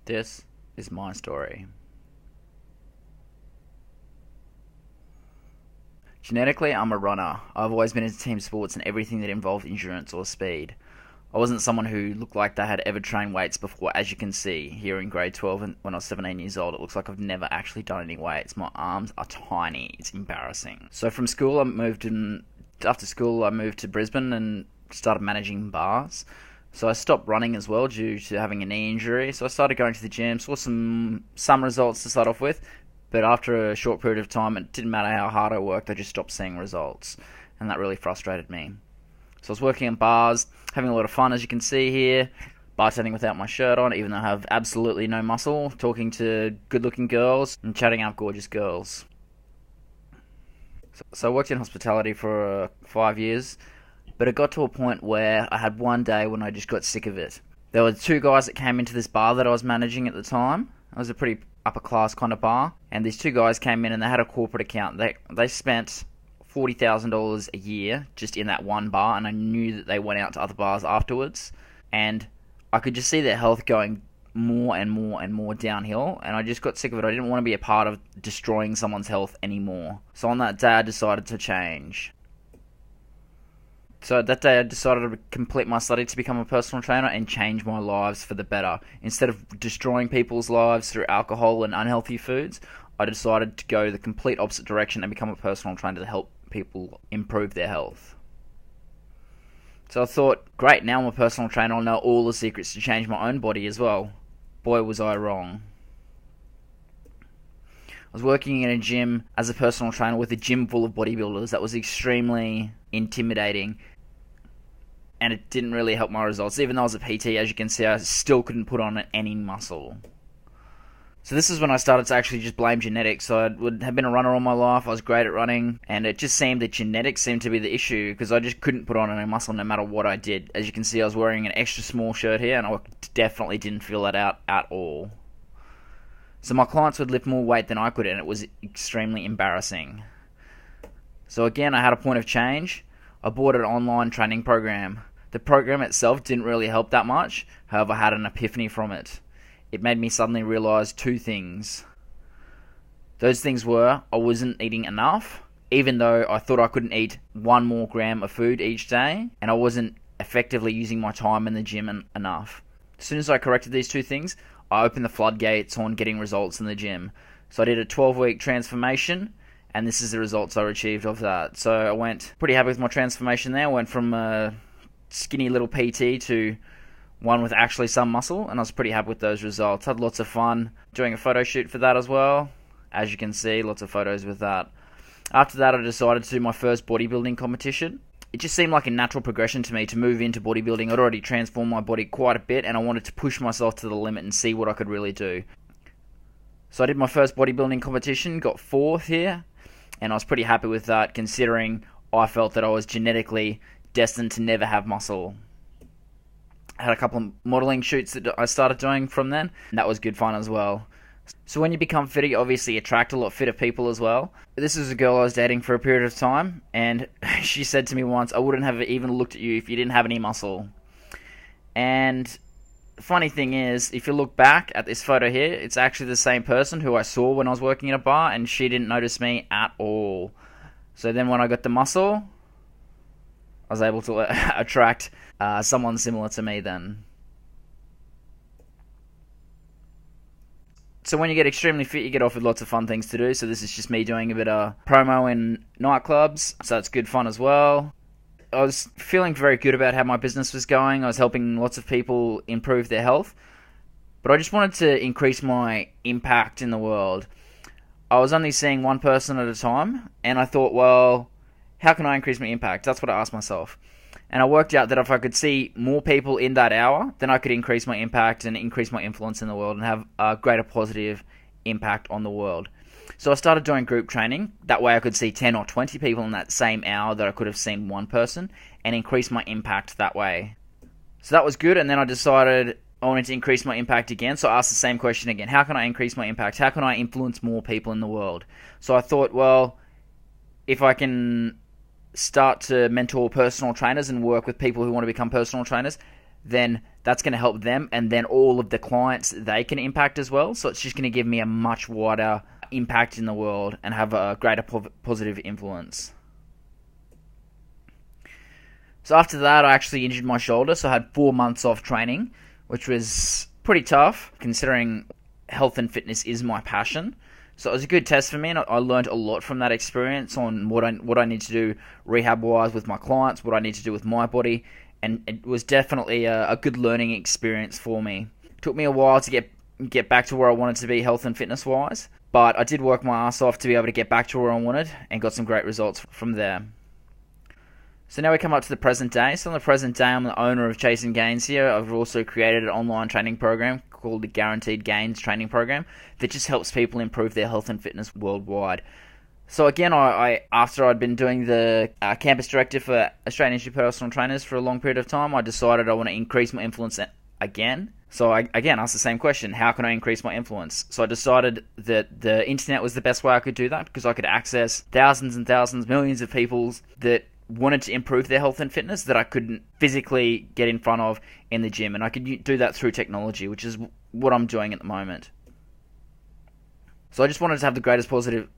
This is my story. Genetically, I'm a runner. I've always been into team sports and everything that involved endurance or speed. I wasn't someone who looked like they had ever trained weights before. As you can see here in grade 12 and when I was 17 years old, it looks like I've never actually done any weights. My arms are tiny. It's embarrassing. So from school, after school I moved to Brisbane and started managing bars. So I stopped running as well due to having a knee injury. So I started going to the gym, saw some results to start off with, but after a short period of time, it didn't matter how hard I worked, I just stopped seeing results, and that really frustrated me. So I was working in bars, having a lot of fun, as you can see here, bartending without my shirt on, even though I have absolutely no muscle, talking to good-looking girls and chatting up gorgeous girls. So I worked in hospitality for 5 years, but it got to a point where I had one day when I just got sick of it. There were two guys that came into this bar that I was managing at the time. It was a pretty upper class kind of bar, and these two guys came in and they had a corporate account. They spent $40,000 a year just in that one bar, and I knew that they went out to other bars afterwards, and I could just see their health going more and more and more downhill, and I just got sick of it. I didn't want to be a part of destroying someone's health anymore. So on that day I decided to change. So that day I decided to complete my study to become a personal trainer and change my lives for the better. Instead of destroying people's lives through alcohol and unhealthy foods, I decided to go the complete opposite direction and become a personal trainer to help people improve their health. So I thought, great, now I'm a personal trainer, I'll know all the secrets to change my own body as well. Boy, was I wrong. I was working in a gym as a personal trainer with a gym full of bodybuilders. That was extremely intimidating, and it didn't really help my results. Even though I was a PT, as you can see, I still couldn't put on any muscle. So this is when I started to actually just blame genetics. So I would have been a runner all my life, I was great at running, and it just seemed that genetics seemed to be the issue, because I just couldn't put on any muscle no matter what I did. As you can see, I was wearing an extra small shirt here, and I definitely didn't fill that out at all. So my clients would lift more weight than I could, and it was extremely embarrassing. So again, I had a point of change. I bought an online training program. The program itself didn't really help that much, however I had an epiphany from it. It made me suddenly realise two things. Those things were, I wasn't eating enough, even though I thought I couldn't eat 1 more gram of food each day, and I wasn't effectively using my time in the gym enough. As soon as I corrected these two things, I opened the floodgates on getting results in the gym. So I did a 12-week transformation, and this is the results I achieved of that. So I went pretty happy with my transformation there. I went from a skinny little PT to one with actually some muscle, and I was pretty happy with those results. Had lots of fun doing a photo shoot for that as well. As you can see, lots of photos with that. After that, I decided to do my first bodybuilding competition. It just seemed like a natural progression to me to move into bodybuilding. I'd already transformed my body quite a bit, and I wanted to push myself to the limit and see what I could really do. So I did my first bodybuilding competition, got 4th here, and I was pretty happy with that, considering I felt that I was genetically destined to never have muscle. I had a couple of modelling shoots that I started doing from then, and that was good fun as well. So when you become fitter, you obviously attract a lot fitter people as well. This is a girl I was dating for a period of time, and she said to me once, I wouldn't have even looked at you if you didn't have any muscle. And the funny thing is, if you look back at this photo here, it's actually the same person who I saw when I was working in a bar, and she didn't notice me at all. So then when I got the muscle, I was able to attract someone similar to me then. So when you get extremely fit, you get offered lots of fun things to do. So this is just me doing a bit of promo in nightclubs. So it's good fun as well. I was feeling very good about how my business was going. I was helping lots of people improve their health. But I just wanted to increase my impact in the world. I was only seeing one person at a time. And I thought, well, how can I increase my impact? That's what I asked myself. And I worked out that if I could see more people in that hour, then I could increase my impact and increase my influence in the world and have a greater positive impact on the world. So I started doing group training. That way I could see 10 or 20 people in that same hour that I could have seen one person and increase my impact that way. So that was good, and then I decided I wanted to increase my impact again. So I asked the same question again. How can I increase my impact? How can I influence more people in the world? So I thought, well, if I can start to mentor personal trainers and work with people who want to become personal trainers, then that's going to help them, and then all of the clients they can impact as well. So it's just going to give me a much wider impact in the world and have a greater positive influence. So after that, I actually injured my shoulder, so I had 4 months off training, which was pretty tough considering health and fitness is my passion. So it was a good test for me, and I learned a lot from that experience on what I need to do rehab-wise with my clients, what I need to do with my body, and it was definitely a good learning experience for me. It took me a while to get back to where I wanted to be health and fitness-wise, but I did work my ass off to be able to get back to where I wanted and got some great results from there. So now we come up to the present day. So on the present day, I'm the owner of Chasing Gains here. I've also created an online training program called the Guaranteed Gains Training Program that just helps people improve their health and fitness worldwide. So again, I after I'd been doing the campus director for Australian Institute of Personal Trainers for a long period of time, I decided I want to increase my influence again. So I again asked the same question: how can I increase my influence? So I decided that the internet was the best way I could do that, because I could access thousands and thousands, millions of people that wanted to improve their health and fitness that I couldn't physically get in front of in the gym, and I could do that through technology, which is what I'm doing at the moment. So I just wanted to have the greatest positive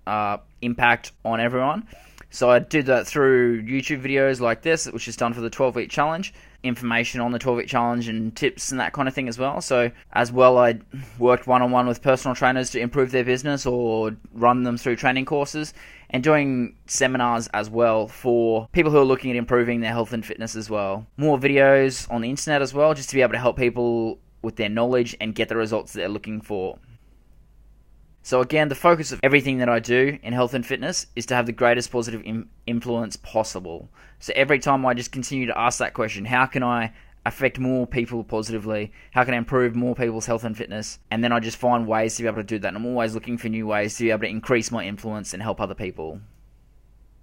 impact on everyone. So I did that through YouTube videos like this, which is done for the 12-week challenge, information on the 12-week challenge and tips and that kind of thing as well. So as well, I worked one-on-one with personal trainers to improve their business or run them through training courses, and doing seminars as well for people who are looking at improving their health and fitness as well. More videos on the internet as well, just to be able to help people with their knowledge and get the results that they're looking for. So again, the focus of everything that I do in health and fitness is to have the greatest positive influence possible. So every time I just continue to ask that question: how can I affect more people positively? How can I improve more people's health and fitness? And then I just find ways to be able to do that. And I'm always looking for new ways to be able to increase my influence and help other people.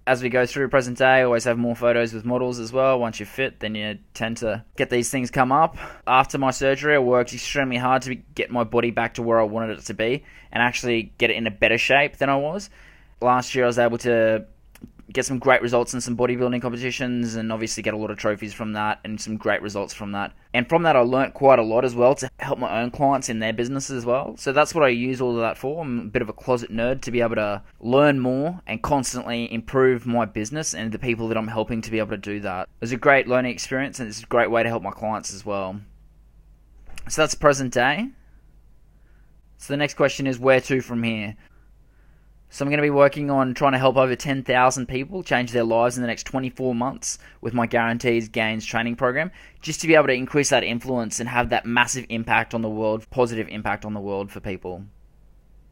As we go through present day, I always have more photos with models as well. Once you're fit, then you tend to get these things come up. After my surgery, I worked extremely hard to get my body back to where I wanted it to be and actually get it in a better shape than I was. Last year, I was able to get some great results in some bodybuilding competitions, and obviously get a lot of trophies from that and some great results from that. And from that, I learnt quite a lot as well to help my own clients in their business as well. So that's what I use all of that for. I'm a bit of a closet nerd to be able to learn more and constantly improve my business and the people that I'm helping to be able to do that. It was a great learning experience, and it's a great way to help my clients as well. So that's present day. So the next question is, where to from here? So I'm going to be working on trying to help over 10,000 people change their lives in the next 24 months with my Guaranteed Gains training program, just to be able to increase that influence and have that massive impact on the world, positive impact on the world for people.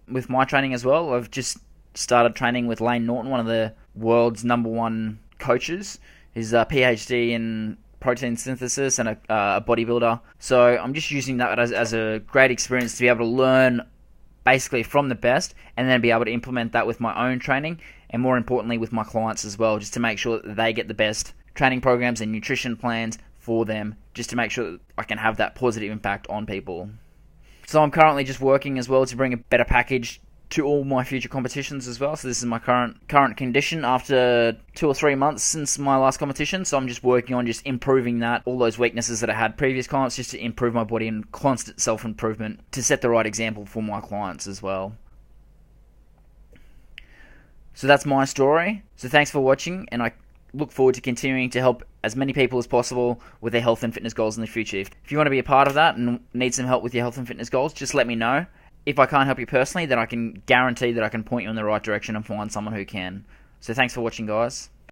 With my training as well, I've just started training with Layne Norton, one of the world's #1 coaches. He's a PhD in protein synthesis and a bodybuilder. So I'm just using that as a great experience to be able to learn basically from the best, and then be able to implement that with my own training, and more importantly with my clients as well, just to make sure that they get the best training programs and nutrition plans for them, just to make sure that I can have that positive impact on people. So I'm currently just working as well to bring a better package to all my future competitions as well. So this is my current condition after 2 or 3 months since my last competition. So I'm just working on just improving that, all those weaknesses that I had previous clients, just to improve my body and constant self-improvement to set the right example for my clients as well. So that's my story. So thanks for watching, and I look forward to continuing to help as many people as possible with their health and fitness goals in the future. If you want to be a part of that and need some help with your health and fitness goals, just let me know. If I can't help you personally, then I can guarantee that I can point you in the right direction and find someone who can. So thanks for watching, guys.